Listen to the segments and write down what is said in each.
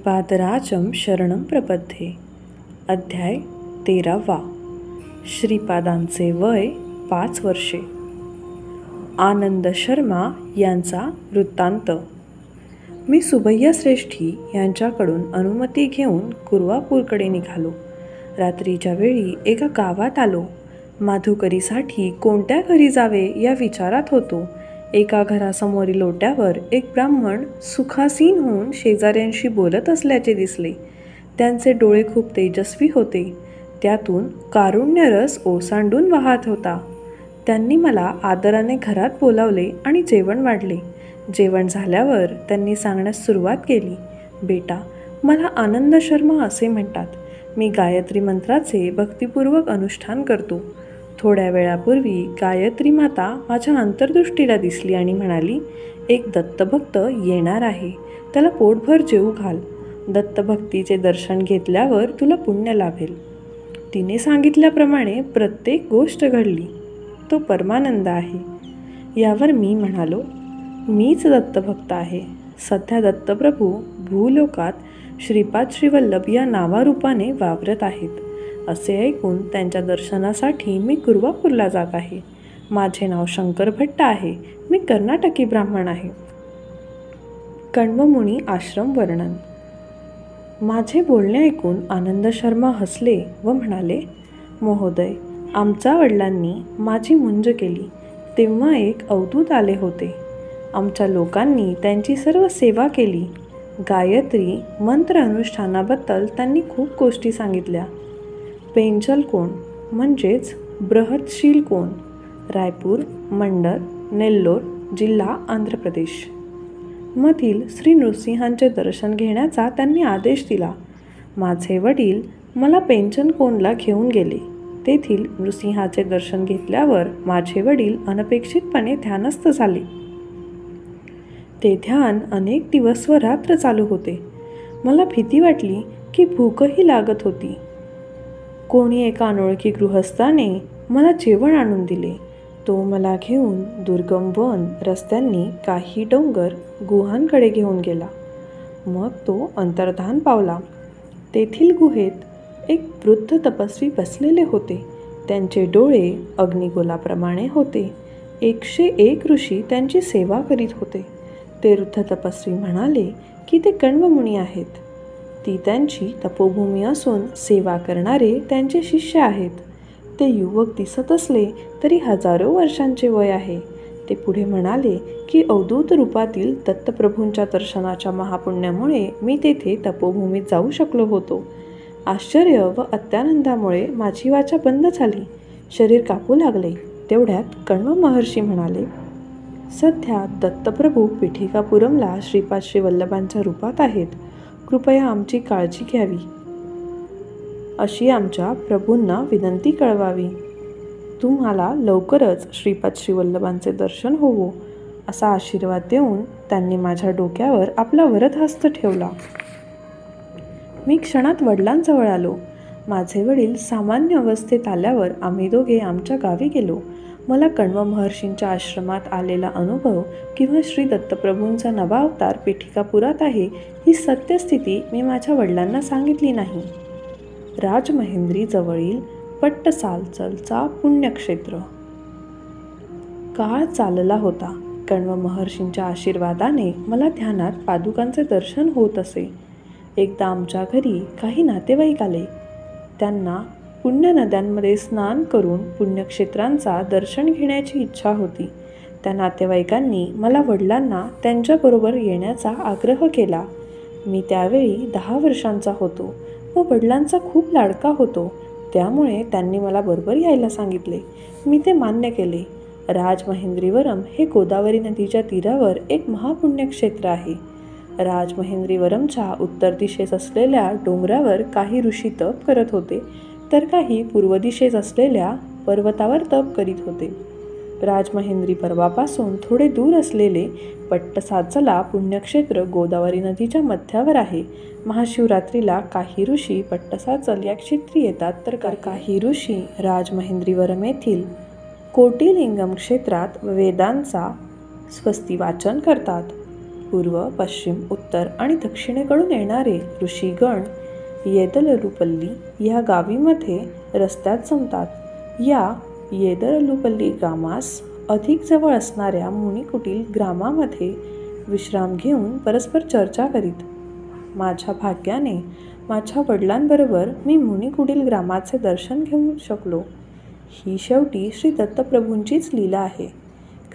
श्रीपादराजं शरणं प्रपद्ये. अध्याय 13. श्रीपादांचे वय 5 वर्षे. आनंद शर्मा यांचा वृत्तांत. मी सुभय्या श्रेष्ठी यांच्याकडून अनुमती घेऊन कुरवापूरकडे निघालो. रात्रीच्या वेळी एका गावात आलो. माधुकरीसाठी कोणत्या घरी जावे या विचारात होतो. एका घरासमोरील ओट्यावर एक ब्राह्मण सुखासीन होऊन शेजाऱ्यांशी बोलत असल्याचे दिसले. त्यांचे डोळे खूप तेजस्वी होते. त्यातून कारुण्यरस ओसांडून वाहत होता. त्यांनी मला आदराने घरात बोलावले आणि जेवण वाढले. जेवण झाल्यावर त्यांनी सांगण्यास सुरुवात केली. बेटा, मला आनंद शर्मा असे म्हणतात. मी गायत्री मंत्राचे भक्तिपूर्वक अनुष्ठान करतो. थोड्या वेळापूर्वी गायत्री माता माझ्या अंतर्दृष्टीला दिसली आणि म्हणाली, एक दत्तभक्त येणार आहे, त्याला पोटभर जेवू घाल. दत्तभक्तीचे दर्शन घेतल्यावर तुला पुण्य लाभेल. तिने सांगितल्याप्रमाणे प्रत्येक गोष्ट घडली. तो परमानंद आहे. यावर मी म्हणालो, मीच दत्तभक्त आहे. सध्या दत्तप्रभू भूलोकात श्रीपाद श्रीवल्लभ या नावारूपाने वावरत आहेत. असे ऐकून त्यांच्या दर्शनासाठी मी कुरवापूरला जात आहे. माझे नाव शंकर भट्ट आहे. मी कर्नाटकी ब्राह्मण आहे. कण्वमुनी आश्रम वर्णन. माझे बोलणे ऐकून आनंद शर्मा हसले व म्हणाले, महोदय, आमच्या वडिलांनी माझी मुंज केली तेव्हा एक अवधूत आले होते. आमच्या लोकांनी त्यांची सर्व सेवा केली. गायत्री मंत्र अनुष्ठानाबद्दल त्यांनी खूप गोष्टी सांगितल्या. पेंचल कोण म्हणजेच बृहतशील कोण, रायपूर, मंडर, नेल्लोर जिल्हा आंध्र प्रदेश मधील श्री नृसिंहांचे दर्शन घेण्याचा त्यांनी आदेश दिला. माझे वडील मला पेंचन कोणला घेऊन गेले. तेथील नृसिंहाचे दर्शन घेतल्यावर माझे वडील अनपेक्षितपणे ध्यानस्थ झाले. ते ध्यान अनेक दिवस व रात्र चालू होते. मला भीती वाटली की भूकही लागत होती. कोणी एका अनोळखी गृहस्थाने मला जेवण आणून दिले. तो मला घेऊन दुर्गम वन रस्त्यांनी काही डोंगर गुहांकडे घेऊन गेला. मग तो अंतर्धान पावला. तेथील गुहेत एक वृद्ध तपस्वी बसलेले होते. त्यांचे डोळे अग्निगोलाप्रमाणे होते. 101 ऋषी त्यांची सेवा करीत होते. ते वृद्ध तपस्वी म्हणाले की ते कण्वमुनी आहेत. ती त्यांची तपोभूमी असून सेवा करणारे त्यांचे शिष्य आहेत. ते युवक दिसत असले तरी हजारो वर्षांचे वय आहे. ते पुढे म्हणाले की अवधूत रूपातील दत्तप्रभूंच्या दर्शनाच्या महापुण्यामुळे मी तेथे तपोभूमीत जाऊ शकलो होतो. आश्चर्य व अत्यानंदामुळे माझी वाचा बंद झाली. शरीर कापू लागले. तेवढ्यात कण्व महर्षी म्हणाले, सध्या दत्तप्रभू पिठिकापुरमला श्रीपाद श्रीवल्लभांच्या रूपात आहेत. कृपया आमची काळजी घ्यावी अशी आमच्या प्रभूंना विनंती कळवावी. तुम्हाला लवकरच श्रीपाद श्रीवल्लभांचे दर्शन होवो असा आशीर्वाद देऊन त्यांनी माझ्या डोक्यावर आपला वरदहस्त ठेवला. मी क्षणात वडिलांजवळ आलो. माझे वडील सामान्य अवस्थेत आल्यावर आम्ही दोघे आमच्या गावी गेलो. मला कण्व महर्षींच्या आश्रमात आलेला अनुभव किंवा श्री दत्तप्रभूंचा नवा अवतार पिठिकापुरात आहे ही सत्यस्थिती मी माझ्या वडिलांना सांगितली नाही. राजमहेंद्री जवळील पट्टसालचलचा पुण्यक्षेत्र. काळ चालला होता. कण्व महर्षींच्या आशीर्वादाने मला ध्यानात पादुकांचे दर्शन होत असे. एकदा आमच्या घरी काही नातेवाईक आले. त्यांना पुण्य नद्यांमध्ये स्नान करून पुण्यक्षेत्रांचा दर्शन घेण्याची इच्छा होती. त्या नातेवाईकांनी मला वडिलांना त्यांच्याबरोबर येण्याचा आग्रह केला. मी त्यावेळी 10 वर्षांचा होतो व वडिलांचा खूप लाडका होतो. त्यामुळे त्यांनी मला बरोबर यायला सांगितले. मी ते मान्य केले. राजमहेंद्रीवरम हे गोदावरी नदीच्या तीरावर एक महापुण्यक्षेत्र आहे. राजमहेंद्रीवरमच्या उत्तर दिशेस असलेल्या डोंगरावर काही ऋषी तप करत होते, तर काही पूर्व दिशेस असलेल्या पर्वतावर तप करीत होते. राजमहेंद्री पर्वापासून थोडे दूर असलेले पट्टसाचला पुण्यक्षेत्र गोदावरी नदीच्या मध्यावर आहे. महाशिवरात्रीला काही ऋषी पट्टसाचल या क्षेत्री येतात, तर काही ऋषी राजमहेंद्रीवरम येथील कोटिलिंगम क्षेत्रात वेदांचा स्वस्ती वाचन करतात. पूर्व, पश्चिम, उत्तर आणि दक्षिणेकडून येणारे ऋषीगण येदलरुपल्ली या गावीमध्ये रस्त्यात जमतात. या येदलरुपल्ली ग्रामास अधिक जवळ असणाऱ्या मुनिकुटील ग्रामामध्ये विश्राम घेऊन परस्पर चर्चा करीत. माझ्या भाग्याने माझ्या वडिलांबरोबर मी मुनिकुटील ग्रामाचे दर्शन घेऊ शकलो. ही शेवटी श्री दत्तप्रभूंचीच लीला आहे.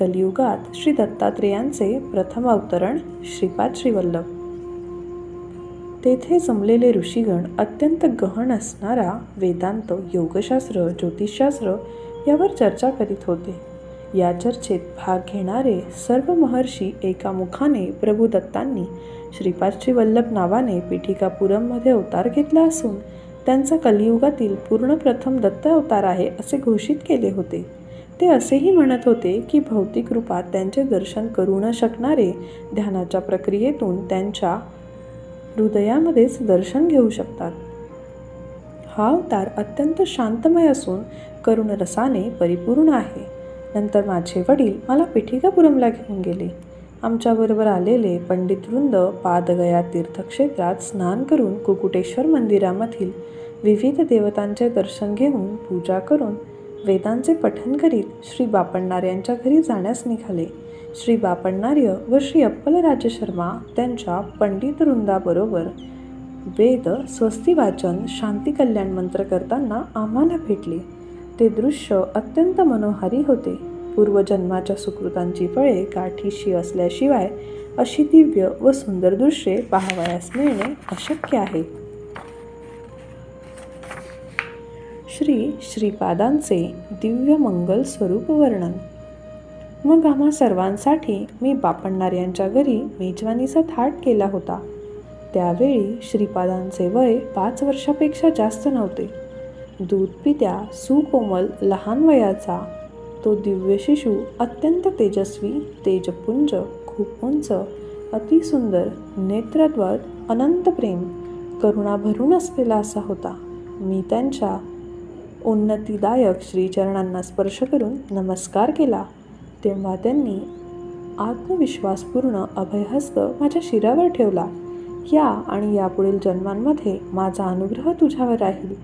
कलियुगात श्री दत्तात्रेयांचे प्रथम अवतरण श्रीपाद श्रीवल्लभ. तेथे जमलेले ऋषीगण अत्यंत गहन असणारा वेदांत, योगशास्त्र, ज्योतिषशास्त्र यावर चर्चा करीत होते. या चर्चेत भाग घेणारे सर्व महर्षी एका मुखाने प्रभू दत्तांनी श्रीपाद श्रीवल्लभ नावाने पीठिकापुरममध्ये अवतार घेतला असून त्यांचा कलियुगातील पूर्ण प्रथम दत्त अवतार आहे असे घोषित केले होते. ते असेही म्हणत होते की भौतिक रूपात त्यांचे दर्शन करू न शकणारे ध्यानाच्या प्रक्रियेतून त्यांच्या हृदयामध्येच दर्शन घेऊ शकतात. हा अवतार अत्यंत शांतमय असून करुणरसाने परिपूर्ण आहे. नंतर माझे वडील मला पीठिकापुरमला घेऊन गेले. आमच्याबरोबर आलेले पंडितवृंद पादगया तीर्थक्षेत्रात स्नान करून कुकुटेश्वर मंदिरामधील विविध देवतांचे दर्शन घेऊन पूजा करून वेदांचे पठण करीत श्री बापण्णार्य यांच्या घरी जाण्यास निघाले. श्री बापण्णार्य व श्री अप्पल राजशर्मा त्यांच्या पंडितवृंदाबरोबर वेद स्वस्ती वाचन शांती कल्याण मंत्र करताना आम्हाला भेटले. ते दृश्य अत्यंत मनोहारी होते. पूर्वजन्माच्या सुकृतांची फळे गाठीशी असल्याशिवाय अशी दिव्य व सुंदर दृश्ये पाहावयास मिळणे अशक्य आहे. श्रीपादांचे दिव्य मंगल स्वरूप वर्णन. मग आम्हा सर्वांसाठी मी बापण्णार्य यांच्या घरी मेजवानीचा थाट केला होता. त्यावेळी श्रीपादांचे वय 5 वर्षापेक्षा जास्त नव्हते. दूध पित्या सुकोमल लहान वयाचा तो दिव्य शिशू अत्यंत तेजस्वी, तेजपुंज, खूप उंच, अतिसुंदर, नेत्रद्वत, अनंत प्रेम, करुणा भरून असलेला असा होता. मी त्यांच्या उन्नतीदायक श्रीचरणांना स्पर्श करून नमस्कार केला तेव्हा त्यांनी आत्मविश्वासपूर्ण अभयहस्त माझ्या शिरावर ठेवला. या आणि यापुढील जन्मांमध्ये माझा अनुग्रह तुझ्यावर राहील.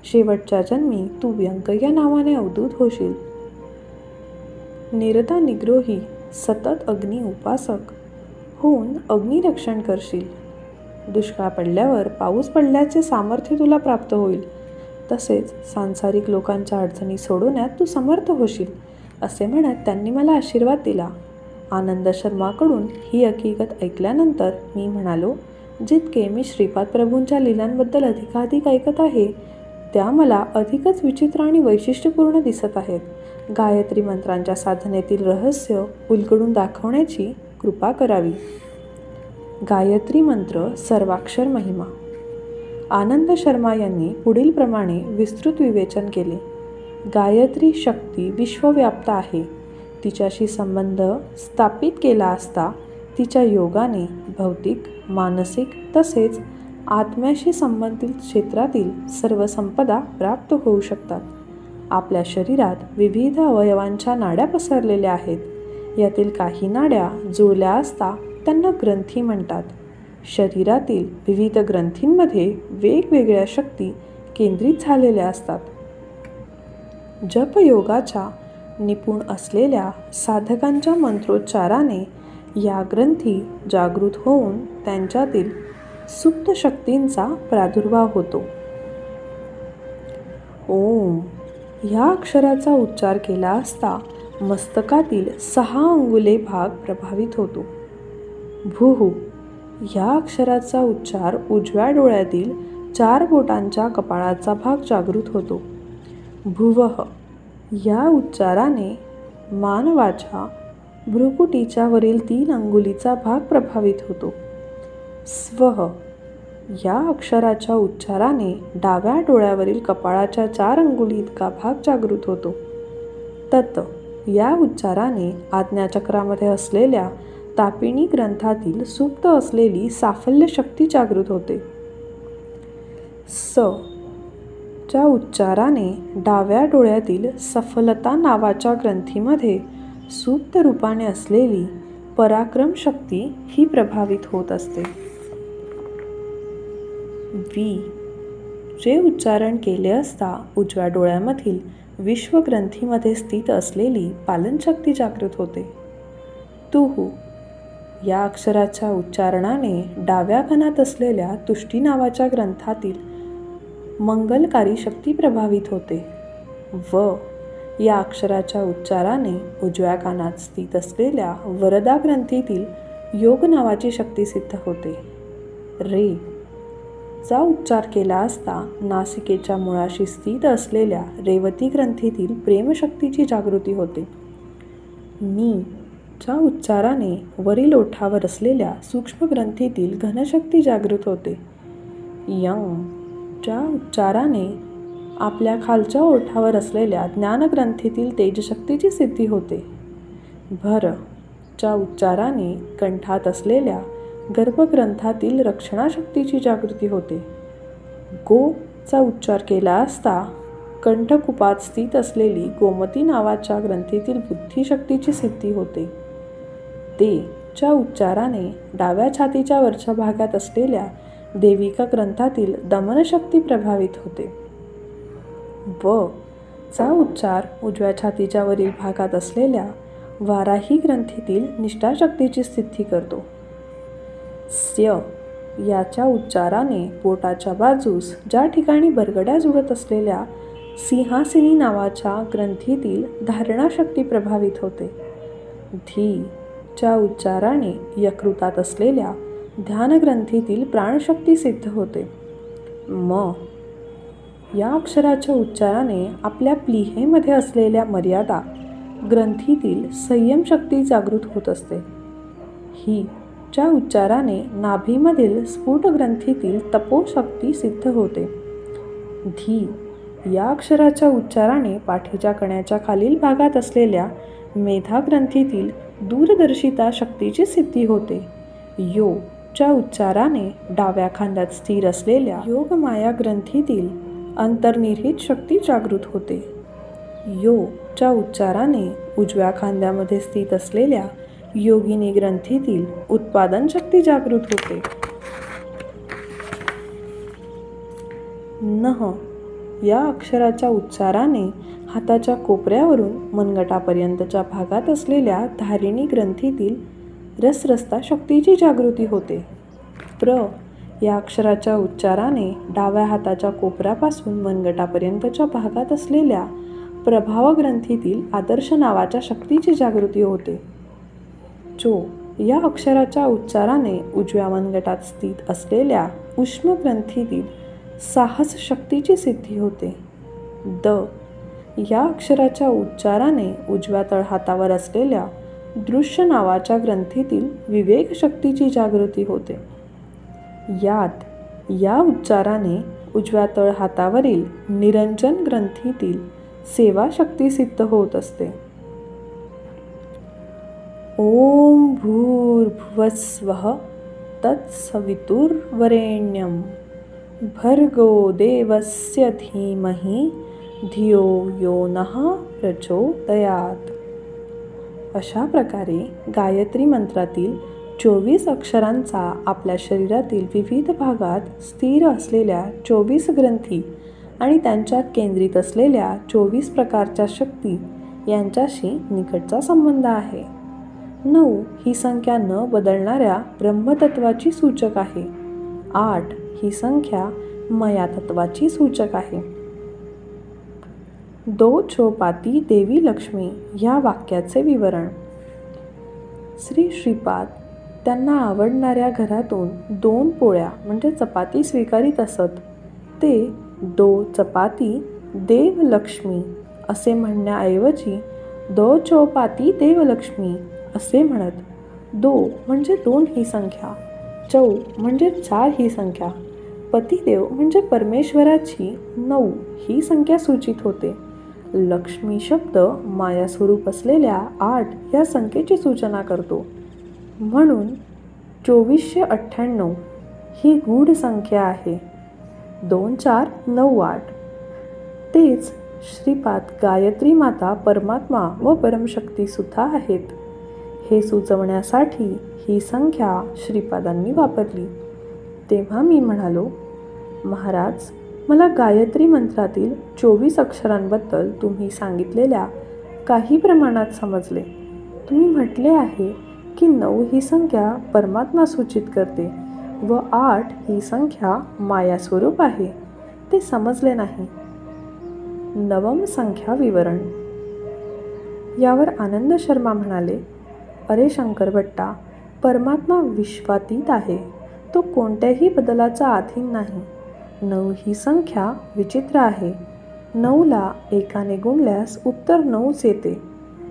शेवटच्या जन्मी तू व्यंकय्या नावाने अवधूत होशील. निरता निग्रोही सतत अग्नी उपासक होऊन अग्निरक्षण करशील. दुष्काळ पडल्यावर पाऊस पडल्याचे सामर्थ्य तुला प्राप्त होईल. तसेच सांसारिक लोकांच्या अडचणी सोडवण्यात तू समर्थ होशील असे म्हणत त्यांनी मला आशीर्वाद दिला. आनंद शर्माकडून ही हकीकत ऐकल्यानंतर मी म्हणालो, जितके मी श्रीपाद प्रभूंच्या लीलांबद्दल अधिकाधिक ऐकत आहे त्या मला अधिकच विचित्र आणि वैशिष्ट्यपूर्ण दिसत आहेत. गायत्री मंत्रांच्या साधनेतील रहस्य उलगडून दाखवण्याची कृपा करावी. गायत्री मंत्र सर्वाक्षर महिमा. आनंद शर्मा यांनी पुढील प्रमाणे विस्तृत विवेचन केले. गायत्री शक्ती विश्वव्याप्त आहे. तिच्याशी संबंध स्थापित केला असता तिच्या योगाने भौतिक, मानसिक तसेच आत्म्याशी संबंधित क्षेत्रातील सर्व संपदा प्राप्त होऊ शकतात. आपल्या शरीरात विविध अवयवांच्या नाड्या पसरलेल्या आहेत. यातील काही नाड्या जुळल्या असता त्यांना ग्रंथी म्हणतात. शरीरातील विविध ग्रंथींमध्ये वेगवेगळ्या शक्ती केंद्रित झालेल्या असतात. जपयोगाच्या निपुण असलेल्या साधकांच्या मंत्रोच्चाराने या ग्रंथी जागृत होऊन त्यांच्यातील सुप्त शक्तींचा प्रादुर्भाव होतो. ओम ह्या अक्षराचा उच्चार केला असता मस्तकातील 6 अंगुले भाग प्रभावित होतो. भूः ह्या अक्षराचा उच्चार उजव्या डोळ्यातील 4 बोटांच्या कपाळाचा भाग जागृत होतो. भुवः या उच्चाराने मानवाच्या भ्रुकुटीच्या वरील 3 अंगुलीचा भाग प्रभावित होतो. स्वः या अक्षराच्या उच्चाराने डाव्या डोळ्यावरील कपाळाच्या 4 अंगुली इतका भाग जागृत होतो. तत् या उच्चाराने आज्ञाचक्रामध्ये असलेल्या तापिणी ग्रंथातील सुप्त असलेली साफल्य शक्ती जागृत होते. स च्या उच्चाराने डाव्या डोळ्यातील सफलता नावाच्या ग्रंथीमध्ये सुप्त रूपाने असलेली पराक्रम शक्ती ही प्रभावित होत असते. वी जे उच्चारण केले असता उजव्या डोळ्यामधील विश्वग्रंथीमध्ये स्थित असलेली पालनशक्ती जागृत होते. तुहू या अक्षराच्या उच्चारणाने डाव्या कानात असलेल्या तुष्टी नावाच्या ग्रंथातील मंगलकारी शक्ती प्रभावित होते. व या अक्षराच्या उच्चाराने उजव्या कानात स्थित असलेल्या वरदा ग्रंथीतील योग नावाची शक्ती सिद्ध होते. रे चा उच्चार केला असता नासिकेच्या मुळाशी स्थित असलेल्या रेवती ग्रंथीतील प्रेमशक्तीची जागृती होते. नी च्या उच्चाराने वरील ओठावर असलेल्या सूक्ष्म ग्रंथीतील घनशक्ती जागृत होते. यंग च्या उच्चाराने आपल्या खालच्या ओठावर असलेल्या ज्ञानग्रंथीतील तेजशक्तीची सिद्धी होते. भर च्या उच्चाराने कंठात असलेल्या गर्भग्रंथातील रक्षणाशक्तीची जागृती होते. गो चा उच्चार केला असता कंठकुपात स्थित असलेली गोमती नावाच्या ग्रंथीतील बुद्धिशक्तीची सिद्धी होते. ते च्या उच्चाराने डाव्या छातीच्या वरच्या भागात असलेल्या देविका ग्रंथातील दमनशक्ती प्रभावित होते. व चा उच्चार उजव्या छातीच्या वरील भागात असलेल्या वाराही ग्रंथीतील निष्ठाशक्तीची सिद्धी करतो. स्य याच्या उच्चाराने पोटाच्या बाजूस ज्या ठिकाणी बरगड्या जुळत असलेल्या सिंहासिनी नावाच्या ग्रंथीतील धारणाशक्ती प्रभावित होते. धी च्या उच्चाराने यकृतात असलेल्या ध्यानग्रंथीतील प्राणशक्ती सिद्ध होते. म या अक्षराच्या उच्चाराने आपल्या प्लीहेमध्ये असलेल्या मर्यादा ग्रंथीतील संयम शक्ती जागृत होत असते. ही च्या उच्चाराने नाभीमधील स्फुट ग्रंथीतील तपोशक्ती सिद्ध होते. धी या अक्षराच्या उच्चाराने पाठीच्या कण्याच्या खालील भागात असलेल्या मेधा ग्रंथीतील दूरदर्शिता शक्तीची सिद्धी होते. यो च्या उच्चाराने डाव्या खांद्यात स्थिर असलेल्या योगमाया ग्रंथीतील अंतर्निहित शक्ती जागृत होते. यो च्या उच्चाराने उजव्या खांद्यामध्ये स्थित असलेल्या योगिनी ग्रंथीतील उत्पादन शक्ती जागृत होते. नह या अक्षराच्या उच्चाराने हाताच्या कोपऱ्यावरून मनगटापर्यंतच्या भागात असलेल्या धारिणी ग्रंथीतील रसरस्ता शक्तीची जागृती होते. प्र या अक्षराच्या उच्चाराने डाव्या हाताच्या कोपऱ्यापासून मनगटापर्यंतच्या भागात असलेल्या प्रभाव ग्रंथीतील आदर्श नावाच्या शक्तीची जागृती होते. चो या अक्षराच्या उच्चाराने उजव्या मनगटात स्थित असलेल्या उष्म ग्रंथीतील साहस शक्तीची सिद्धी होते. द या अक्षराच्या उच्चाराने उजव्या तळहातावर असलेल्या दृश्य नावाच्या ग्रंथीतील विवेक शक्तीची जागृती होते. यात या उच्चाराने उजव्या तळहातावरील निरंजन ग्रंथीतील सेवा शक्ती सिद्ध होत असते. ओम भूर्भुवस्वः तत्सवितुर्वरेण्यं भर्गो देवस्य धीमहि धियो यो नः प्रचोदयात्. अशा प्रकारे गायत्री मंत्रातील 24 अक्षरांचा आपल्या शरीरातील विविध भागात स्थिर असलेल्या 24 ग्रंथी आणि त्यांच्यात केंद्रित असलेल्या 24 प्रकारच्या शक्ती यांच्याशी निकटचा संबंध आहे. 9 ही संख्या न बदलणाऱ्या ब्रह्मतत्वाची सूचक आहे. 8 ही संख्या मया तत्वाची सूचक आहे. दो चौपाती देवी लक्ष्मी ह्या वाक्याचे विवरण. श्री श्रीपाद त्यांना आवडणाऱ्या घरातून 2 पोळ्या म्हणजे चपाती स्वीकारित असत. ते दो चपाती देव लक्ष्मी असे म्हणण्याऐवजी दो चौपाती देवलक्ष्मी असे म्हणत. दो म्हणजे 2 ही संख्या, चौ म्हणजे 4 ही संख्या, पतिदेव म्हणजे परमेश्वराची 9 ही संख्या सूचित होते. लक्ष्मी शब्द माया स्वरूप असलेल्या 8 या संख्येची सूचना करतो. म्हणून 2498 ही गूढ संख्या आहे. 2498. तेच श्रीपाद गायत्री माता परमात्मा व परमशक्ती सुद्धा आहेत. हे सुचवण्यासाठी ही संख्या श्रीपादांनी वापरली. तेव्हा मी म्हणालो, महाराज, मला गायत्री मंत्रातील 24 अक्षरांबद्दल तुम्ही सांगितलेल्या काही प्रमाणात समजले. तुम्ही म्हटले आहे की 9 ही संख्या परमात्मा सूचित करते व 8 ही संख्या माया स्वरूप आहे. ते समजले नाही. नवम संख्या विवरण. यावर आनंद शर्मा म्हणाले, अरे शंकर भट्टा, परमात्मा विश्वातीत आहे. तो कोणत्याही बदलाचा अधीन नाही. 9 ही संख्या विचित्र आहे. 9ला 1ने गुणल्यास उत्तर 9च येते.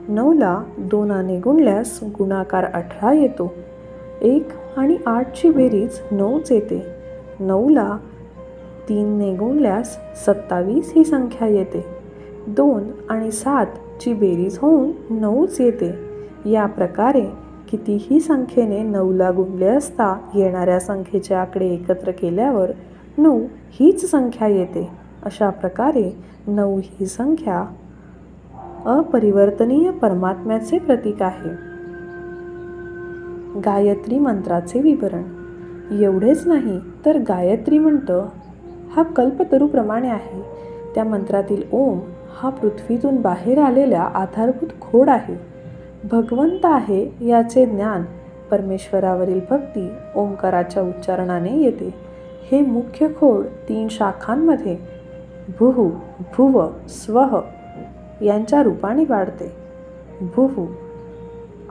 9ला 2ने गुणल्यास गुणाकार 18 येतो. 1 आणि 8ची बेरीज 9च येते. 9ला 3ने गुणल्यास 27 ही संख्या येते. 2 आणि 7ची बेरीज होऊन 9च येते. या प्रकारे कितीही संख्येने 9ला गुणले असता येणाऱ्या संख्येचे आकडे एकत्र केल्यावर 9 हीच संख्या येते. अशा प्रकारे 9 ही संख्या अपरिवर्तनीय परमात्म्याचे प्रतीक आहे. गायत्री मंत्राचे विवरण. एवढेच नाही तर गायत्री मंत्र हा कल्पतरूप्रमाणे आहे. त्या मंत्रातील ओम हा पृथ्वीतून बाहेर आलेल्या आधारभूत खोड आहे. भगवंत आहे याचे ज्ञान, परमेश्वरावरील भक्ती ओंकाराच्या उच्चारणाने येते. हे मुख्य खोड 3 शाखांमध्ये भुः, भुव, स्वः यांच्या रूपाने वाढते. भुः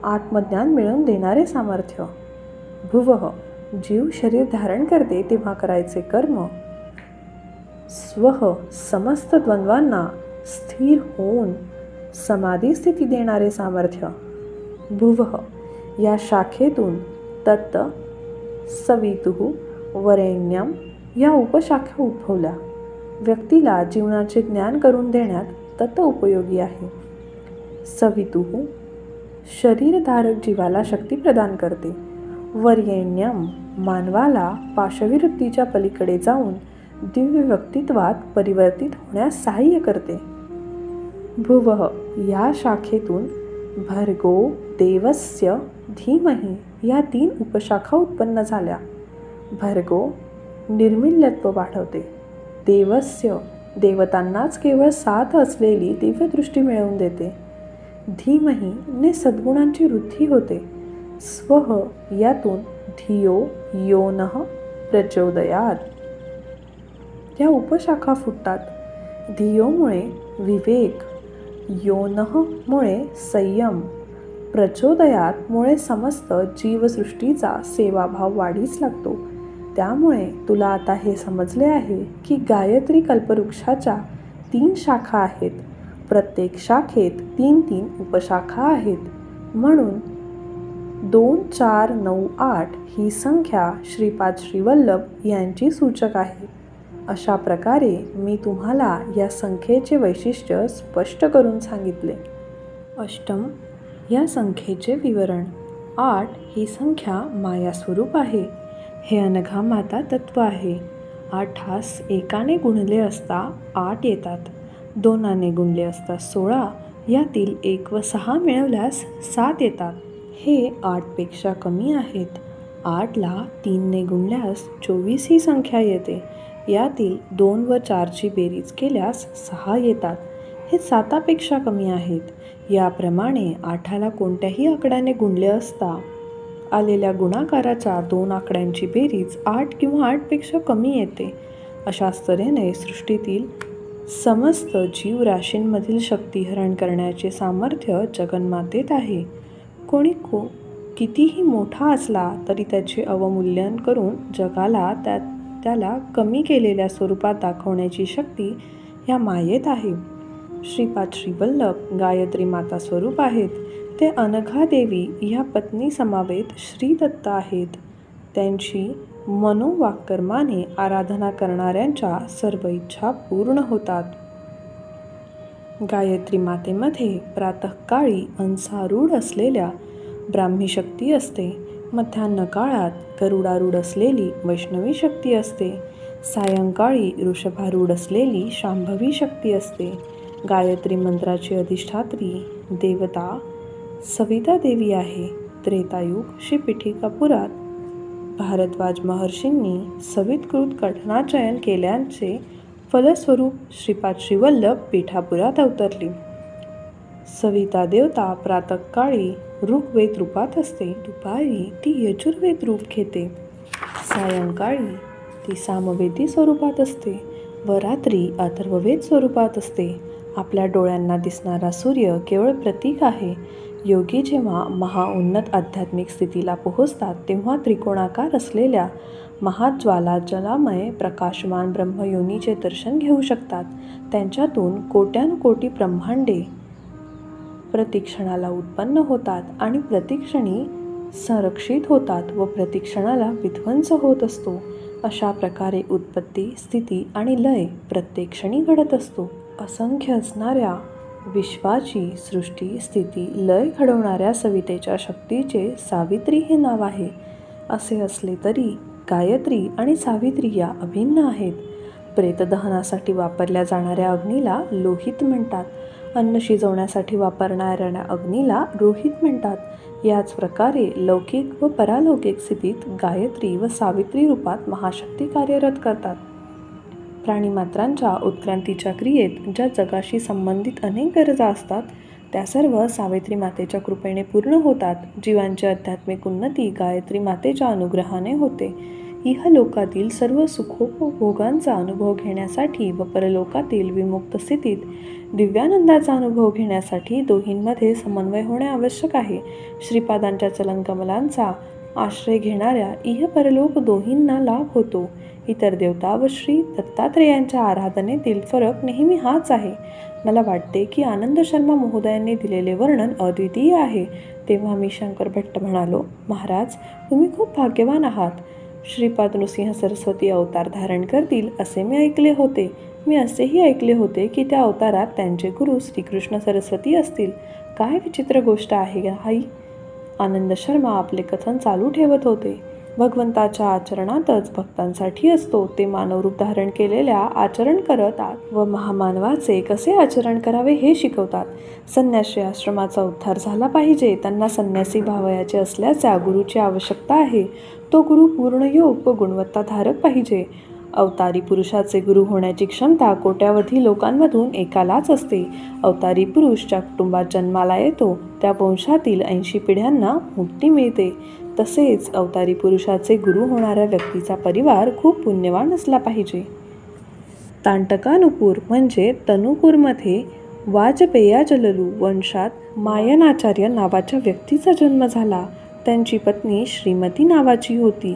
आत्मज्ञान मिळवून देणारे सामर्थ्य. भुवः जीव शरीर धारण करते तेव्हा करायचे कर्म. स्वः समस्त द्वंद्वांना स्थिर होऊन समाधी स्थिती देणारे सामर्थ्य. भुवः या शाखेतून तत्, सवितुः, वरेण्यम या उपशाखा उद्भवल्या. व्यक्तीला जीवनाचे ज्ञान करून देण्यात तत् उपयोगी आहे. सवितुः शरीरधारक जीवाला शक्ती प्रदान करते. वरेण्यम मानवाला पाशविवृत्तीच्या पलीकडे जाऊन दिव्य व्यक्तित्वात परिवर्तित होण्यास सहाय्य करते. भुवः या शाखेतून भर्गो देवस्य धीमहि या 3 उपशाखा उत्पन्न झाल्या. भर्गो निर्मिल्यत्व वाढवते. देवस्य देवतांनाच केवळ 7 असलेली दिव्यदृष्टी मिळवून देते. धीमहि ने सद्गुणांची वृद्धी होते. स्वः यातून धियो योनः प्रचोदयात् या उपशाखा फुटतात. धियोमुळे विवेक, योनःमुळे संयम, प्रचोदयातमुळे समस्त जीवसृष्टीचा सेवाभाव वाढीस लागतो. त्यामुळे तुला आता हे समजले आहे की गायत्री कल्पवृक्षाच्या 3 शाखा आहेत. प्रत्येक शाखेत 3 उपशाखा आहेत. म्हणून 2, 4, 9, 8 ही संख्या श्रीपाद श्रीवल्लभ यांची सूचक आहे. अशा प्रकारे मी तुम्हाला या संख्येचे वैशिष्ट्य स्पष्ट करून सांगितले. अष्टम या संख्येचे विवरण. 8 ही संख्या माया स्वरूप आहे. हे अनघा माता तत्व आहे. 8 1ने गुणले असता 8 येतात. 2ने गुणले असता 16. यातील 1 व 6 मिळवल्यास 7 येतात. हे 8 पेक्षा कमी आहेत. 8ला 3ने गुणल्यास 24 ही संख्या येते. यातील 2 व 4ची बेरीज केल्यास 6 येतात. हे 7 पेक्षा कमी आहेत. याप्रमाणे 8ला कोणत्याही आकड्याने गुणले असता आलेल्या गुणाकाराच्या 2 आकड्यांची बेरीज 8 किंवा 8 पेक्षा कमी येते. अशाच तऱ्हेने सृष्टीतील समस्त जीवराशींमधील शक्ती हरण करण्याचे सामर्थ्य जगन्मातेत आहे. कोणी कितीही मोठा असला तरी त्याचे अवमूल्यन करून जगाला त्याला कमी केलेल्या स्वरूपात दाखवण्याची शक्ती या मायेत आहे. श्रीपाद श्रीवल्लभ गायत्री माता स्वरूप आहेत. ते अनघा देवी ह्या पत्नी समवेत श्रीदत्त आहेत. त्यांची मनोवाक्कर्माने आराधना करणाऱ्यांच्या सर्व इच्छा पूर्ण होतात. गायत्री मातेमध्ये प्रातःकाळी अंसारूढ असलेल्या ब्राह्मी शक्ती असते. मध्यान्ह काळात गरुडारूढ असलेली वैष्णवी शक्ती असते. सायंकाळी वृषभारूढ असलेली शांभवी शक्ती असते. गायत्री मंत्राची अधिष्ठात्री देवता सविता देवी आहे. त्रेतायुग श्री पिठीकापुरात भारद्वाज महर्षींनी सवितकृत कथनाचयन केल्याचे फलस्वरूप श्रीपाद श्रीवल्लभ पीठापुरात अवतरली. सविता देवता प्रातःकाळी ऋग्वेद रूपात असते, दुपारी ती यजुर्वेद रूप घेते, सायंकाळी ती सामवेदी स्वरूपात असते व रात्री अथर्ववेद स्वरूपात असते. आपल्या डोळ्यांना दिसणारा सूर्य केवळ प्रतीक आहे. योगी जेव्हा महाउन्नत आध्यात्मिक स्थितीला पोहोचतात तेव्हा त्रिकोणाकार असलेल्या महाज्वालाजलामय प्रकाशमान ब्रह्मयोनीचे दर्शन घेऊ शकतात. त्यांच्यातून कोट्यानुकोटी ब्रह्मांडे प्रतिक्षणाला उत्पन्न होतात आणि प्रतिक्षणी संरक्षित होतात व प्रतिक्षणाला विध्वंस होत असतो. अशा प्रकारे उत्पत्ती, स्थिती आणि लय प्रत्येक क्षणी घडत असतो. असंख्य असणाऱ्या विश्वाची सृष्टी, स्थिती, लय घडवणाऱ्या सवितेच्या शक्तीचे सावित्री हे नाव आहे. असे असले तरी गायत्री आणि सावित्री या अभिन्न आहेत. प्रेतदहनासाठी वापरल्या जाणाऱ्या अग्नीला लोहित म्हणतात. अन्न शिजवण्यासाठी वापरणाऱ्या अग्नीला रोहित म्हणतात. याच प्रकारे लौकिक व परालौकिक स्थितीत गायत्री व सावित्री रूपात महाशक्ती कार्यरत करतात. प्राणीमात्रांच्या उत्क्रांतीच्या क्रियेत ज्या जगाशी संबंधित अनेक गरजा असतात त्या सर्व सावित्री मातेच्या कृपेने पूर्ण होतात. जीवांची आध्यात्मिक उन्नती गायत्री मातेच्या अनुग्रहाने होते. इहलोकातील सर्व सुखोपभोगांचा अनुभव घेण्यासाठी व परलोकातील विमुक्त स्थितीत दिव्यानंदाचा अनुभव घेण्यासाठी दोहींमध्ये समन्वय होणे आवश्यक आहे. श्रीपादांच्या चलनकमलांचा आश्रय घेणाऱ्या इह परलोक दोहींना लाभ होतो. इतर देवता व श्री दत्तात्रेयांच्या आराधनेतील फरक नेहमी हाच आहे. मला वाटते की आनंद शर्मा महोदयांनी दिलेले वर्णन अद्वितीय आहे. तेव्हा मी शंकर भट्ट म्हणालो, महाराज तुम्ही खूप भाग्यवान आहात. श्रीपाद नृसिंह सरस्वती अवतार धारण करतील असे मी ऐकले होते. मी असेही ऐकले होते की त्या अवतारात त्यांचे गुरु श्रीकृष्ण सरस्वती असतील. काय विचित्र गोष्ट आहे आई. आनंद शर्मा आपले कथन चालू ठेवत होते. भगवंताच्या आचरणातच भक्तांसाठी असतो. ते मानवरूप धारण केलेल्या आचरण करतात व महामानवाचे कसे आचरण करावे हे शिकवतात. संन्यासी आश्रमाचा उद्धार झाला पाहिजे. त्यांना संन्यासी व्हावयाचे असल्याच्या गुरुची आवश्यकता आहे. तो गुरु पूर्ण योग व गुणवत्ता धारक पाहिजे. अवतारी पुरुषाचे गुरु होण्याची क्षमता कोट्यावधी लोकांमधून एकालाच असते. अवतारी पुरुष ज्या कुटुंबात जन्माला येतो त्या वंशातील 80 पिढ्यांना मुक्ती मिळते. तसेच अवतारी पुरुषाचे गुरु होणाऱ्या व्यक्तीचा परिवार खूप पुण्यवान असला पाहिजे. तांटकानुपूर म्हणजे तनुपूरमध्ये वाजपेयाजललू वंशात मायनाचार्य नावाच्या व्यक्तीचा जन्म झाला. त्यांची पत्नी श्रीमती नावाची होती.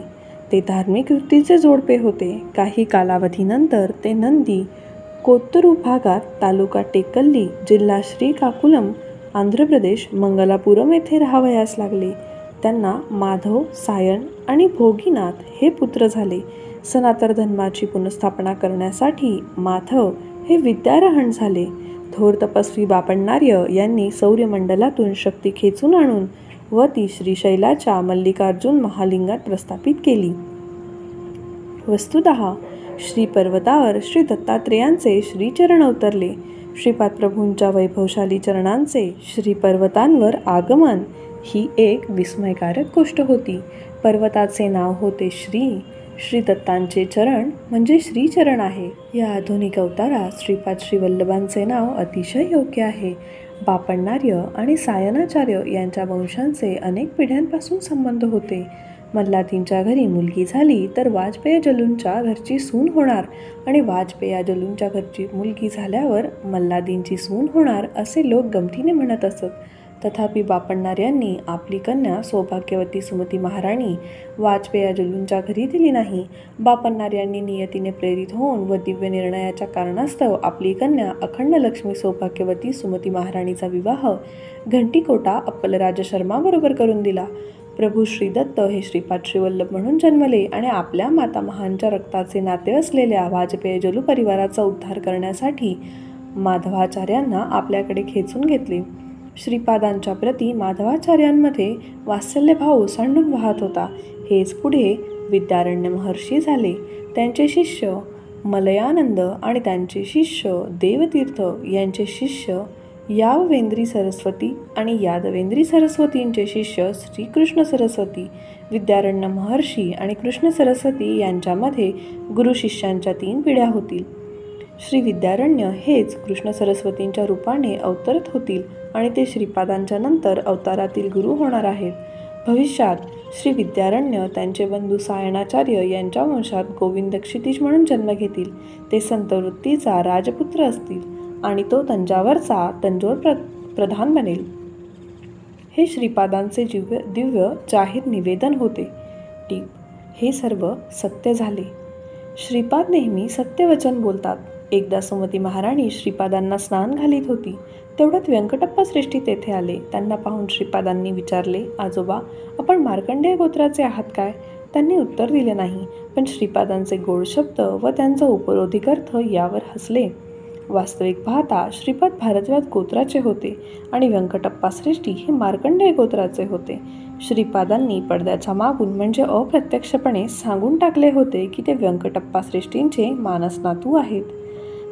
ते धार्मिक वृत्तीचे जोडपे होते. काही कालावधीनंतर ते नंदी कोत्तूरू भागात तालुका टेकल्ली जिल्हा श्रीकाकुलम आंध्र प्रदेश मंगलापुरम येथे राहावयास लागले. त्यांना माधव, सायन आणि भोगीनाथ हे पुत्र झाले. सनातन धर्माची पुनर्स्थापना करण्यासाठी माधव हे विद्यारहण झाले. थोर तपस्वी बापण्णार्य यांनी सौर्यमंडलातून शक्ती खेचून आणून व ती श्रीशैलाच्या मल्लिकार्जुन महालिंगात प्रस्थापित केली. वस्तुतः श्री पर्वतावर श्री दत्तात्रेयांचे श्रीचरण अवतरले. श्रीपाद प्रभूंच्या वैभवशाली चरणांचे श्री पर्वतांवर आगमन ही एक विस्मयकारक गोष्ट होती. पर्वताचे नाव होते श्री दत्तांचे चरण म्हणजे श्रीचरण आहे. या आधुनिक अवतारात श्रीपाद श्रीवल्लभांचे नाव अतिशय योग्य आहे. बापण्णार्य आणि सायनाचार्य यांच्या वंशांचे अनेक पिढ्यांपासून संबंध होते. मल्लादींच्या घरी मुलगी झाली तर वाजपेयजलूंच्या घरची सून होणार आणि वाजपेयजलूंच्या घरची मुलगी झाल्यावर मल्लादींची सून होणार असे लोक गमतीने म्हणत असत. तथापि बापण्णार्यांनी आपली कन्या सौभाग्यवती सुमती महाराणी वाजपेयजलूंच्या घरी दिली नाही. बापण्णार्यांनी नियतीने प्रेरित होऊन व दिव्य निर्णयाच्या कारणास्तव आपली कन्या अखंड लक्ष्मी सौभाग्यवती सुमती महाराणीचा विवाह घंटीकोटा अप्पलराज शर्माबरोबर करून दिला. प्रभू श्रीदत्त हे श्रीपाद श्रीवल्लभ म्हणून जन्मले आणि आपल्या मातामहांच्या रक्ताचे नाते असलेल्या वाजपेयजलू परिवाराचा उद्धार करण्यासाठी माधवाचार्यांना आपल्याकडे खेचून घेतले. श्रीपादांच्या प्रती माधवाचार्यांमध्ये वात्सल्यभाव ओसंडून वाहत होता. हेच पुढे विद्यारण्य महर्षी झाले. त्यांचे शिष्य मलयानंद आणि त्यांचे शिष्य देवतीर्थ यांचे शिष्य याववेंद्री सरस्वती आणि यादवेंद्री सरस्वतींचे शिष्य श्रीकृष्ण सरस्वती, विद्यारण्य महर्षी आणि कृष्ण सरस्वती यांच्यामध्ये गुरु शिष्यांच्या 3 पिढ्या होतील. श्री विद्यारण्य हेच कृष्ण सरस्वतींच्या रूपाने अवतरत होतील आणि ते श्रीपादांच्या नंतर अवतारातील गुरु होणार आहेत. भविष्यात श्री विद्यारण्य त्यांचे बंधू सायणाचार्य यांच्या वंशात गोविंद क्षितिज म्हणून जन्म घेतील. ते संत वृत्तीचा राजपुत्र असतील आणि तो तंजावरचा तंजोर प्रधान बनेल. हे श्रीपादांचे दिव्य जाहीर निवेदन होते. टीप: हे सर्व सत्य झाले. श्रीपाद नेहमी सत्यवचन बोलतात. एकदा सुमती महाराणी श्रीपादांना स्नान घालीत होती. तेवढ्यात व्यंकटप्पा श्रेष्ठी तेथे आले. त्यांना पाहून श्रीपादांनी विचारले, आजोबा, आपण मार्कंडेय गोत्राचे आहात काय? त्यांनी उत्तर दिले नाही, पण श्रीपादांचे गोड शब्द व त्यांचा उपरोधिक अर्थ यावर हसले. वास्तविक पाहता श्रीपाद भारद्वाज गोत्राचे होते आणि व्यंकटप्पा श्रेष्ठी हे मार्कंडेय गोत्राचे होते. श्रीपादांनी पडद्याच्या मागून म्हणजे अप्रत्यक्षपणे सांगून टाकले होते की ते व्यंकटप्पा श्रेष्ठींचे मानस नातू आहेत.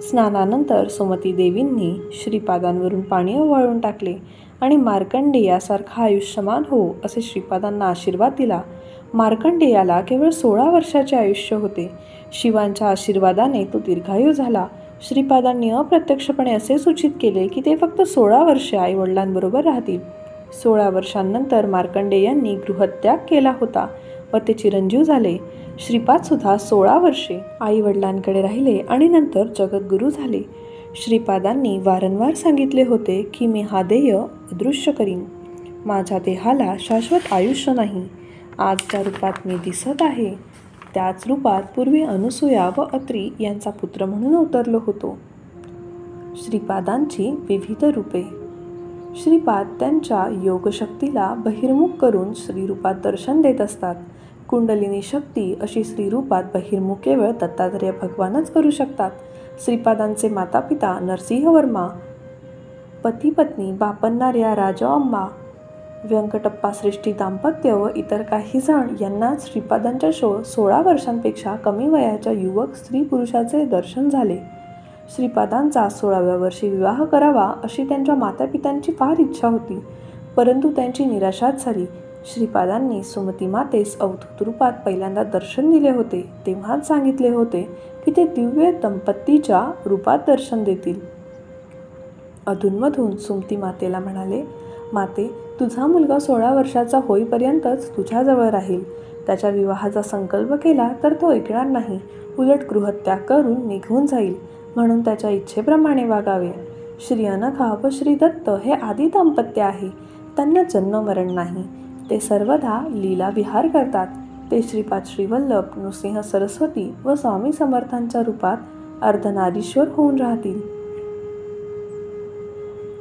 स्नानानंतर सुमती देवींनी श्रीपादांवरून पाणी ओवाळून टाकले आणि मार्कंडेयासारखा आयुष्यमान हो असे श्रीपादांना आशीर्वाद दिला. मार्कंडेयाला केवळ 16 वर्षाचे आयुष्य होते. शिवांच्या आशीर्वादाने तो दीर्घायू झाला. श्रीपादांनी अप्रत्यक्षपणे असे सूचित केले की ते फक्त 16 वर्षे आईवडिलांबरोबर राहतील. 16 वर्षांनंतर मार्कंडेयांनी गृहत्याग केला होता व ते चिरंजीव झाले. श्रीपाद सुद्धा 16 वर्षे आईवडिलांकडे राहिले आणि नंतर जगद्गुरू झाले. श्रीपादांनी वारंवार सांगितले होते की मी हा देह अदृश्य करीन. माझ्या देहाला शाश्वत आयुष्य नाही. आज ज्या रूपात मी दिसत आहे त्याच रूपात पूर्वी अनुसूया व अत्री यांचा पुत्र म्हणून अवतरलो होतो. श्रीपादांची विविध रूपे. श्रीपाद त्यांच्या योगशक्तीला बहिर्मुख करून श्रीरूपात दर्शन देत असतात. कुंडलिनी शक्ती अशी श्रीरूपात बहिर्मुख केवळ दत्तात्रेय भगवानच करू शकतात. श्रीपादांचे मातापिता नरसिंहवर्मा, पती पत्नी बापन्नार्या राजअम्मा, व्यंकटप्पा श्रेष्ठी दाम्पत्य व इतर काही जण यांना श्रीपादांच्या 16 वर्षांपेक्षा कमी वयाच्या युवक स्त्री पुरुषाचे दर्शन झाले. श्रीपादांचा 16व्या वर्षी विवाह करावा अशी त्यांच्या मातापित्यांची फार इच्छा होती, परंतु त्यांची निराशाच झाली. श्रीपादांनी सुमती मातेस अवधूत रूपात पहिल्यांदा दर्शन दिले होते. तेव्हाच सांगितले होते की ते दिव्य दंपतीच्या रूपात दर्शन देतील. अधूनमधून सुमती मातेला म्हणाले, माते, तुझा मुलगा 16 वर्षाचा होईपर्यंतच तुझ्याजवळ राहील. त्याच्या विवाहाचा संकल्प केला तर तो ऐकणार नाही, उलट गृहत्याग करून निघून जाईल, म्हणून त्याच्या इच्छेप्रमाणे वागावे. श्री अनघा व श्री दत्त हे आदी दाम्पत्य आहे. त्यांना जन्म मरण नाही. ते सर्वदा लीला विहार करतात. ते श्रीपाद श्रीवल्लभ, नृसिंह सरस्वती व स्वामी समर्थांच्या रूपात अर्धनारीश्वर होऊन राहतील.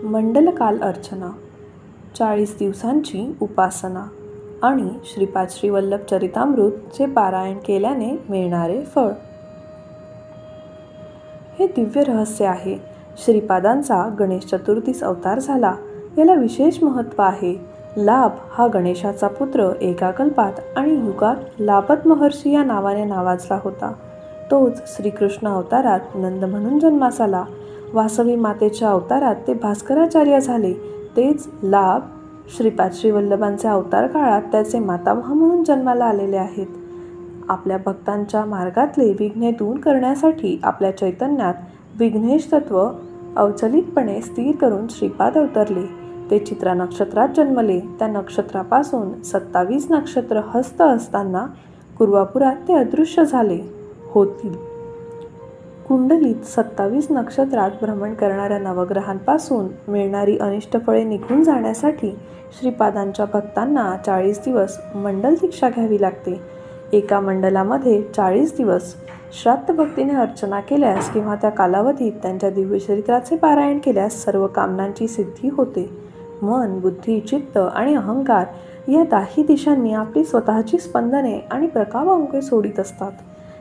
मंडलकाल अर्चना, 40 दिवसांची उपासना आणि श्रीपाद श्रीवल्लभ चरितामृतचे पारायण केल्याने मिळणारे फळ. हे दिव्य रहस्य आहे. श्रीपादांचा गणेश चतुर्थीस अवतार झाला. याला विशेष महत्त्व आहे. लाभ हा गणेशाचा पुत्र एका कल्पात आणि युगात लाभत महर्षी या नावाने नावाजला होता. तोच श्रीकृष्ण अवतारात नंद म्हणून जन्मास आला. वासवी मातेच्या अवतारात ते भास्कराचार्य झाले. तेच लाभ श्रीपाद श्रीवल्लभांचे अवतार काळात त्याचे मातामह म्हणून जन्माला आलेले आहेत. आपल्या भक्तांच्या मार्गातले विघ्ने दूर करण्यासाठी आपल्या चैतन्यात विघ्नेश तत्व अवचलितपणे स्थिर करून श्रीपाद अवतरले. ते चित्रा नक्षत्रात जन्मले. त्या नक्षत्रापासून 27 नक्षत्र हस्त असताना कुर्वापुरात ते अदृश्य झाले होतील. कुंडलीत 27 नक्षत्रात भ्रमण करणाऱ्या नवग्रहांपासून मिळणारी अनिष्ट फळे निघून जाण्यासाठी श्रीपादांच्या भक्तांना 40 दिवस मंडल दीक्षा घ्यावी लागते. एका मंडलामध्ये 40 दिवस श्राद्ध भक्तीने अर्चना केल्यास किंवा त्या कालावधीत त्यांच्या दिव्य चरित्राचे पारायण केल्यास सर्व कामनांची सिद्धी होते. मन, बुद्धी, चित्त आणि अहंकार या दाही दिशांनी आपली स्वतःची स्पंदने आणि प्रकाबांके सोडित असतात.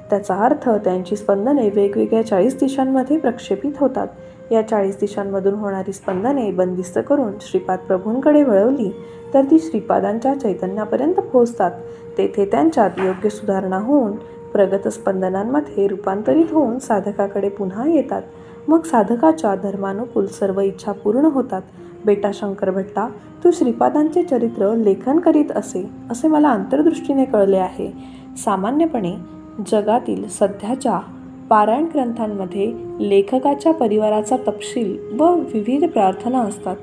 त्याचा अर्थ त्यांची स्पंदने वेगवेगळ्या 40 दिशांमध्ये प्रक्षेपित होतात. या 40 दिशांमधून होणारी स्पंदने बंदिस्त करून श्रीपाद प्रभूंकडे वळवली तर ती श्रीपादांच्या चैतन्यापर्यंत पोहोचतात. तेथे त्यांच्यात योग्य सुधारणा होऊन प्रगत स्पंदनांमध्ये रूपांतरित होऊन साधकाकडे पुन्हा येतात. मग साधकाच्या धर्मानुकूल सर्व इच्छा पूर्ण होतात. बेटा शंकर भट्टा, तू श्रीपादांचे चरित्र लेखन करीत असे मला अंतर्दृष्टीने कळले आहे. सामान्यपणे जगातील सध्याच्या पारायण ग्रंथांमध्ये लेखकाच्या परिवाराचा तपशील व विविध प्रार्थना असतात.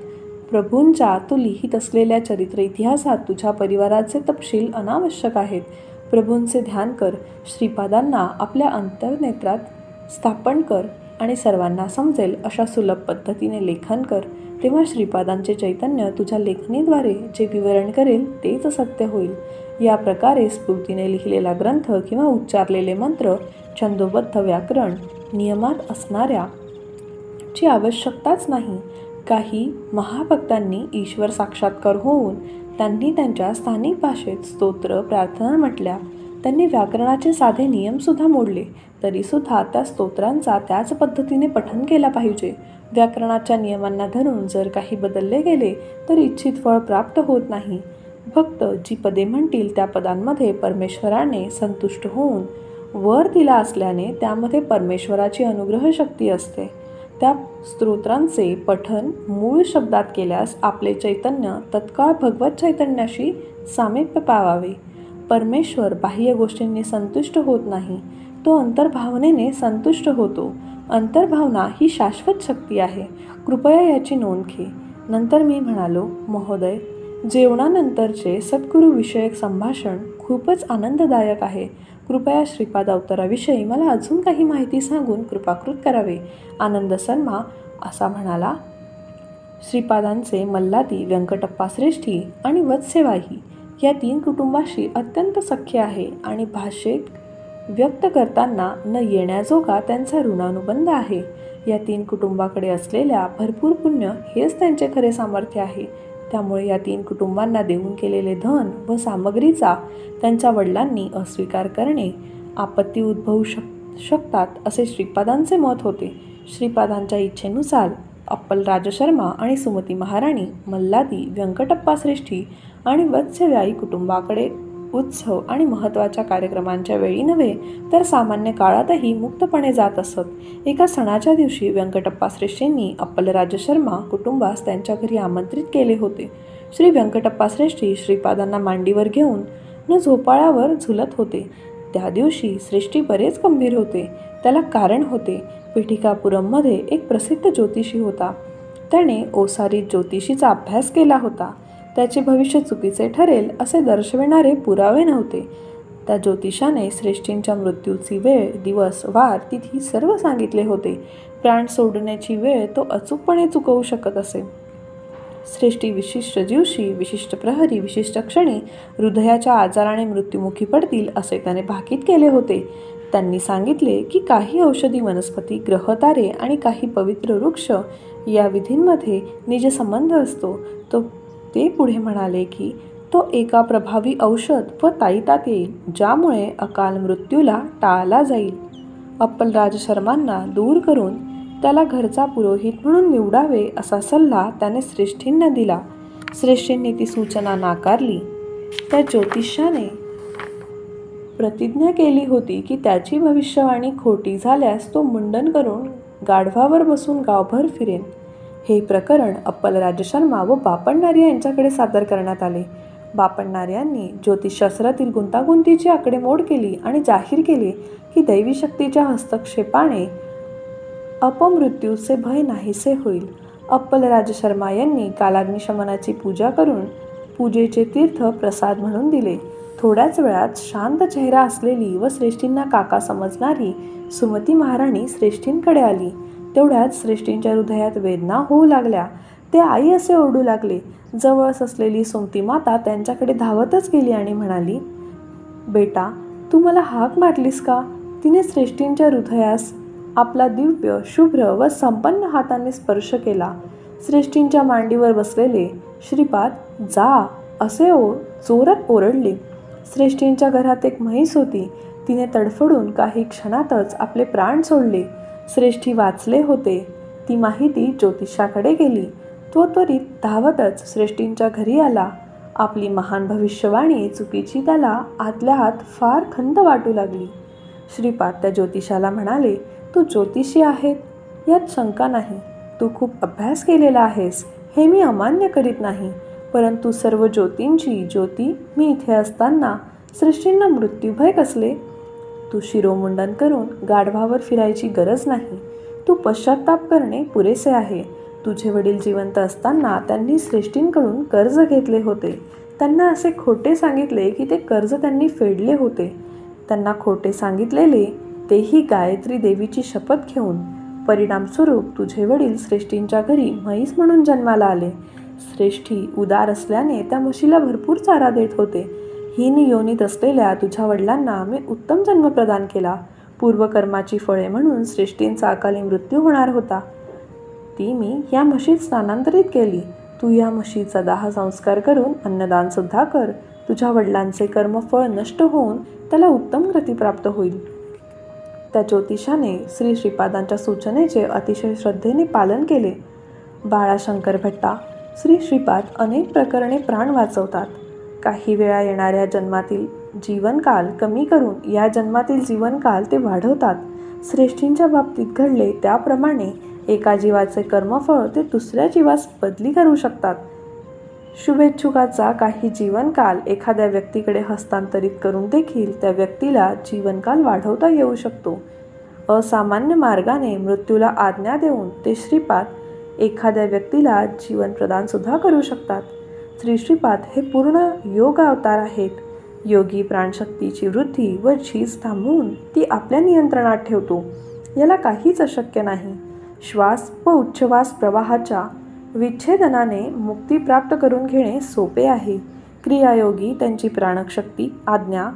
प्रभूंच्या तू लिहित असलेल्या चरित्र इतिहासात तुझ्या परिवाराचे तपशील अनावश्यक आहेत. प्रभूंचे ध्यान कर, श्रीपादांना आपल्या अंतर्नेत्रात स्थापन कर आणि सर्वांना समजेल अशा सुलभ पद्धतीने लेखन कर. तेव्हा श्रीपादांचे चैतन्य तुझ्या लेखणीद्वारे जे विवरण करेल तेच सत्य होईल. या प्रकारे स्फूर्तीने लिहिलेला ग्रंथ किंवा उच्चारलेले मंत्र छंदोबद्ध व्याकरण नियमात असणाऱ्या ची आवश्यकताच नाही. काही महाभक्तांनी ईश्वर साक्षात्कार होऊन त्यांनी त्यांच्या स्थानिक भाषेत स्तोत्र प्रार्थना म्हटल्या. त्यांनी व्याकरणाचे साधे नियमसुद्धा मोडले, तरीसुद्धा त्या स्तोत्रांचा त्याच पद्धतीने पठण केला पाहिजे. व्याकरणाच्या नियमांना धरून जर काही बदलले गेले तर इच्छित फळ प्राप्त होत नाही. भक्त जी पदे म्हणतील त्या पदांमध्ये परमेश्वराने संतुष्ट होऊन वर दिला असल्याने त्यामध्ये परमेश्वराची अनुग्रह शक्ती असते. त्या स्तोत्रांचे पठण मूळ शब्दात केल्यास आपले चैतन्य तत्काळ भगवत चैतन्याशी सामिप्य पावावे. परमेश्वर बाह्य गोष्टींनी संतुष्ट होत नाही, तो अंतर्भावनेने संतुष्ट होतो. अंतर्भावना ही शाश्वत शक्ती आहे. कृपया याची नोंद घे. नंतर मी म्हणालो, महोदय, जेवणानंतरचे सद्गुरूविषयक संभाषण खूपच आनंददायक आहे. कृपया श्रीपाद अवताराविषयी मला अजून काही माहिती सांगून कृपाकृत करावे. आनंद शर्मा असा म्हणाला, श्रीपादांचे मल्लादी, व्यंकटप्पा श्रेष्ठी आणि वत्सेवाही या 3 कुटुंबाशी अत्यंत सख्य आहे आणि भाषेत व्यक्त करताना न येण्याजोगा त्यांचा ऋणानुबंध आहे. या 3 कुटुंबाकडे असलेल्या भरपूर पुण्य हेच त्यांचे खरे सामर्थ्य आहे. त्यामुळे या 3 कुटुंबांना देऊन केलेले धन व सामग्रीचा त्यांच्या वडिलांनी अस्वीकार करणे आपत्ती उद्भवू शकतात असे श्रीपादांचे मत होते. श्रीपादांच्या इच्छेनुसार अप्पल राजशर्मा आणि सुमती महाराणी मल्लादी, व्यंकटप्पा श्रेष्ठी आणि वत्सव्यायी कुटुंबाकडे उत्सव आणि महत्त्वाच्या कार्यक्रमांच्या वेळी नव्हे तर सामान्य काळातही मुक्तपणे जात असत. एका सणाच्या दिवशी व्यंकटप्पा श्रेष्ठींनी अप्पल राजशर्मा कुटुंबास त्यांच्या घरी आमंत्रित केले होते. श्री व्यंकटप्पा श्रेष्ठी श्रीपादांना मांडीवर घेऊन न झोपाळ्यावर झुलत होते. त्या दिवशी श्रेष्ठी बरेच गंभीर होते. त्याला कारण होते. पिठिकापुरममध्ये एक प्रसिद्ध ज्योतिषी होता. त्याने ओसारीत ज्योतिषीचा अभ्यास केला होता. त्याचे भविष्य चुकीचे ठरेल असे दर्शविणारे पुरावे नव्हते. त्या ज्योतिषाने श्रेष्ठींच्या मृत्यूची वेळ, दिवस, वार, तिथी सर्व सांगितले होते. प्राण सोडण्याची वेळ तो अचूकपणे चुकवू शकत असे. श्रेष्ठी विशिष्ट दिवशी, विशिष्ट प्रहरी, विशिष्ट क्षणी हृदयाच्या आजाराने मृत्युमुखी पडतील असे त्याने भाकीत केले होते. त्यांनी सांगितले की काही औषधी वनस्पती, ग्रहतारे आणि काही पवित्र वृक्ष या विधींमध्ये निज संबंध असतो. ते पुढे म्हणाले की तो एका प्रभावी औषध व ताईतात येईल ज्यामुळे अकाल मृत्यूला टाळला जाईल. अप्पल राजशर्मांना दूर करून त्याला घरचा पुरोहित म्हणून निवडावे असा सल्ला त्याने श्रेष्ठींना दिला. श्रेष्ठींनी ती सूचना नाकारली. त्या ज्योतिषाने प्रतिज्ञा केली होती की त्याची भविष्यवाणी खोटी झाल्यास तो मुंडन करून गाढवावर बसून गावभर फिरेन. हे प्रकरण अप्पल राजशर्मा व बापण्णार्य यांच्याकडे सादर करण्यात आले. बापण्णार्यांनी ज्योतिषशास्त्रातील गुंतागुंतीची आकडेमोड केली आणि जाहीर केले की दैवी शक्तीच्या हस्तक्षेपाने अपमृत्यूचे भय नाहीसे होईल. अप्पल राजशर्मा यांनी कालाग्निशमनाची पूजा करून पूजेचे तीर्थ प्रसाद म्हणून दिले. थोड्याच वेळात शांत चेहरा असलेली व श्रेष्ठींना काका समजणारी सुमती महाराणी श्रेष्ठींकडे आली. तेवढ्यात श्रेष्ठींच्या हृदयात वेदना होऊ लागल्या. ते आई असे ओरडू लागले. जवळच असलेली सुमती माता त्यांच्याकडे धावतच गेली आणि म्हणाली, बेटा, तू मला हाक मारलीस का? तिने श्रेष्ठींच्या हृदयास आपला दिव्य, शुभ्र व संपन्न हाताने स्पर्श केला. श्रेष्ठींच्या मांडीवर बसलेले श्रीपाद जा असे जोरात ओरडले. श्रेष्ठींच्या घरात एक म्हैस होती. तिने तडफडून काही क्षणातच आपले प्राण सोडले. श्रेष्ठी वाचले होते. ती माहिती ज्योतिषाकडे गेली. तो त्वरित धावतच श्रेष्ठींच्या घरी आला. आपली महान भविष्यवाणी चुकीची त्याला आतल्या आत फार खंत वाटू लागली. श्रीपाद त्या ज्योतिषाला म्हणाले, तू ज्योतिषी आहेत यात शंका नाही. तू खूप अभ्यास केलेला आहेस हे मी अमान्य करीत नाही. परंतु सर्व ज्योतींची ज्योती मी इथे असताना सृष्टींना मृत्यूभय कसले? तू शिरोमुंडन करून गाढवावर फिरायची गरज नाही. तू पश्चाताप करणे पुरेसे आहे. तुझे वडील जिवंत असताना त्यांनी सृष्टींकडून कर्ज घेतले होते. त्यांना असे खोटे सांगितले की ते कर्ज त्यांनी फेडले होते. त्यांना खोटे सांगितलेले तेही गायत्री देवीची शपथ घेऊन. परिणामस्वरूप तुझे वडील श्रेष्ठींच्या घरी म्हैस म्हणून जन्माला आले. श्रेष्ठी उदार असल्याने त्या म्हशीला भरपूर चारा देत होते. हीन योनीत असलेल्या तुझ्या वडिलांना मी उत्तम जन्म प्रदान केला. पूर्वकर्माची फळे म्हणून श्रेष्ठींचा अकाली मृत्यू होणार होता, ती मी या म्हशीत स्थानांतरित केली. तू या म्हशीचा दाह संस्कार करून अन्नदान सुद्धा कर. तुझ्या वडिलांचे कर्मफळ नष्ट होऊन त्याला उत्तम गती प्राप्त होईल. त्या ज्योतिषाने श्री श्रीपादांच्या सूचनेचे अतिशय श्रद्धेने पालन केले. बाळाशंकर भट्टा. श्री श्रीपाद अनेक प्रकरणे प्राण वाचवतात. काही वेळा येणाऱ्या जन्मातील जीवनकाल कमी करून या जन्मातील जीवनकाल ते वाढवतात. श्रेष्ठींच्या बाबतीत घडले त्याप्रमाणे एका जीवाचे कर्मफळ ते दुसऱ्या जीवास बदली करू शकतात. शुभेच्छुकाचा काही जीवनकाल एखाद्या व्यक्तीकडे हस्तांतरित करून देखील त्या व्यक्तीला जीवनकाल वाढवता येऊ शकतो. असामान्य मार्गाने मृत्यूला आज्ञा देऊन ते श्रीपाद एखाद्या व्यक्तीला जीवन प्रदान सुद्धा करू शकतात. श्री श्रीपाद हे पूर्ण योग अवतार आहेत. योगी प्राणशक्तीची वृद्धी व झीज थांबवून ती आपल्या नियंत्रणात ठेवतो. याला काहीच अशक्य नाही. श्वास व उच्छ्वास प्रवाहाच्या विच्छेदनाने मुक्ती प्राप्त करून घेणे सोपे आहे. क्रियायोगी त्यांची प्राणशक्ती आज्ञा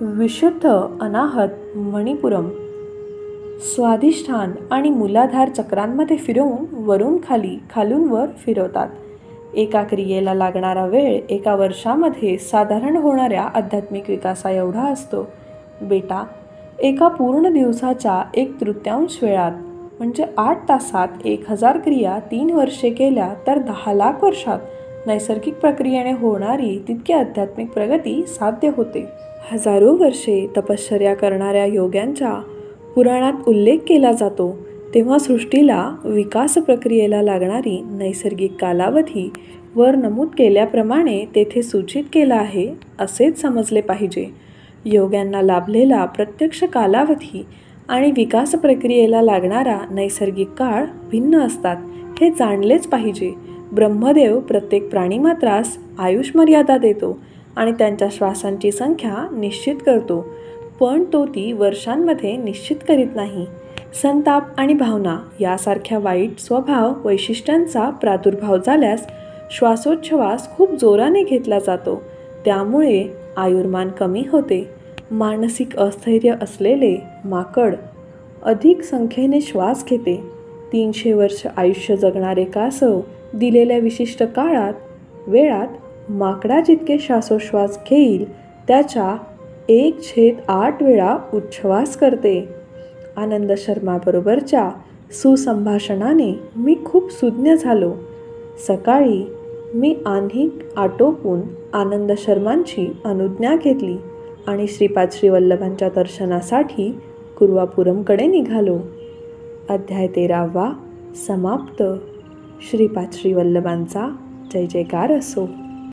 विशुद्ध अनाहत मणिपुरम स्वाधिष्ठान आणि मूलाधार चक्रांमध्ये फिरवून वरून खाली खालून वर फिरवतात. एका क्रियेला लागणारा वेळ एका वर्षामध्ये साधारण होणाऱ्या आध्यात्मिक विकासा एवढा असतो. बेटा, एका पूर्ण दिवसाच्या 1/3 वेळात म्हणजे 8 तासात 1000 क्रिया 3 वर्षे केल्या तर 10 लाख वर्षात नैसर्गिक प्रक्रियेने होणारी तितकी आध्यात्मिक प्रगती साध्य होते. हजारो वर्षे तपश्चर्या करणाऱ्या योग्यांच्या पुराणात उल्लेख केला जातो. तेव्हा सृष्टीला विकास प्रक्रियेला लागणारी नैसर्गिक कालावधी वर नमूद केल्याप्रमाणे तेथे सूचित केला आहे असेच समजले पाहिजे. योग्यांना लाभलेला प्रत्यक्ष कालावधी आणि विकास प्रक्रियेला लागणारा नैसर्गिक काळ भिन्न असतात हे जाणलेच पाहिजे. ब्रह्मदेव प्रत्येक प्राणीमात्रास आयुष मर्यादा देतो आणि त्यांच्या श्वासांची संख्या निश्चित करतो, पण तो ती वर्षांमध्ये निश्चित करीत नाही. संताप आणि भावना यासारख्या वाईट स्वभाव वैशिष्ट्यांचा प्रादुर्भाव झाल्यास श्वासोच्छ्वास खूप जोराने घेतला जातो. त्यामुळे आयुर्मान कमी होते. मानसिक अस्थैर्य असलेले माकड अधिक संख्येने श्वास घेते. 300 वर्ष आयुष्य जगणारे कासव दिलेल्या विशिष्ट वेळात माकडा जितके श्वासोच्छ्वास घेईल त्याच्या 1/8 वेळा उच्छ्वास करते. आनंद शर्माबरोबरच्या सुसंभाषणाने मी खूप सुज्ञ झालो. सकाळी मी आन्हिक आटोपून आनंद शर्मांची अनुज्ञा घेतली आणि श्रीपाद श्रीवल्लभांच्या दर्शनासाठी कुर्वापुरमकडे निघालो. अध्याय 13वा समाप्त. श्रीपाद श्रीवल्लभांचा जय जयकार असो.